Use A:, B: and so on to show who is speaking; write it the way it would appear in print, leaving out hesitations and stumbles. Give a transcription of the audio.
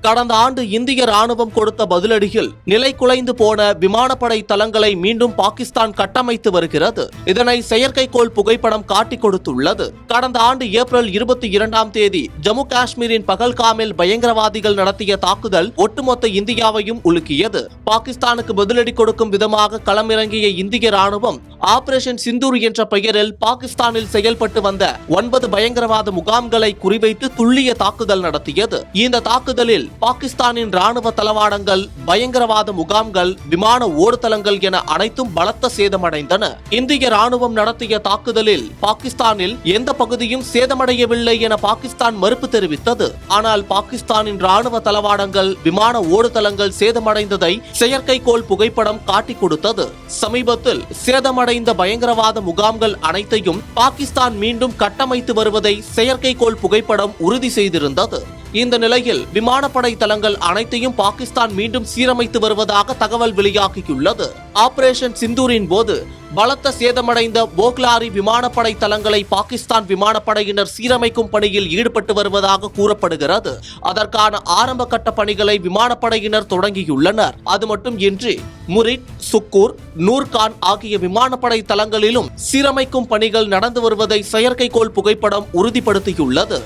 A: கடந்த ஆண்டு இந்திய ராணுவம் கொடுத்த பதிலடியில் நிலை குலைந்து போன விமானப்படை தளங்களை மீண்டும் பாகிஸ்தான் கட்டமைத்து வருகிறது. இதனை செயற்கைக்கோள் புகைப்படம் காட்டிக் கொடுத்துள்ளது. கடந்த ஆண்டு ஏப்ரல் 22ஆம் தேதி ஜம்மு காஷ்மீரின் பகல்காமில் பயங்கரவாதிகள் நடத்திய தாக்குதல் ஒட்டுமொத்த இந்தியாவையும் உலுக்கியது. பாகிஸ்தானுக்கு பதிலடி கொடுக்கும் விதமாக களமிறங்கிய இந்திய ராணுவம் ஆபரேஷன் சிந்தூர் என்ற பெயரில் பாகிஸ்தானில் செயல்பட்டு வந்த 9 பயங்கரவாத முகாம்களை குறிவைத்து துல்லிய தாக்குதல் நடத்தியது. இந்த தாக்குதலில் பாகிஸ்தானின் ராணுவ தளவாடங்கள், பயங்கரவாத முகாம்கள், விமான ஓடுதளங்கள் என அனைத்தும் பலத்த சேதமடைந்தன. இந்திய ராணுவம் நடத்திய தாக்குதலில் பாகிஸ்தானில் எந்த பகுதியும் சேதமடையவில்லை என பாகிஸ்தான் மறுப்பு தெரிவித்தது. ஆனால் பாகிஸ்தானின் ராணுவ தளவாடங்கள், விமான ஓடுதளங்கள் சேதமடைந்ததை செயற்கைக்கோள் புகைப்படம் காட்டிக் கொடுத்தது. சமீபத்தில் சேதமடைந்த பயங்கரவாத முகாம்கள் அனைத்தையும் பாகிஸ்தான் மீண்டும் கட்டமைத்து வருவதை செயற்கைக்கோள் புகைப்படம் உறுதி செய்திருந்தது. இந்த நிலையில் விமானப்படை தளங்கள் அனைத்தையும் பாகிஸ்தான் மீண்டும் சீரமைத்து வருவதாக தகவல் வெளியாகியுள்ளது. ஆபரேஷன் சிந்தூரின் போது பலத்த சேதமடைந்த போக்லாரி விமானப்படை தளங்களை பாகிஸ்தான் விமானப்படையினர் சீரமைக்கும் பணியில் ஈடுபட்டு வருவதாக கூறப்படுகிறது. அதற்கான ஆரம்ப கட்ட பணிகளை விமானப்படையினர் தொடங்கியுள்ளனர். அது மட்டும் இன்றி முரிட், சுக்கூர், நூர்கான் ஆகிய விமானப்படை தளங்களிலும் சீரமைக்கும் பணிகள் நடந்து வருவதை செயற்கைக்கோள் புகைப்படம் உறுதிப்படுத்தியுள்ளது.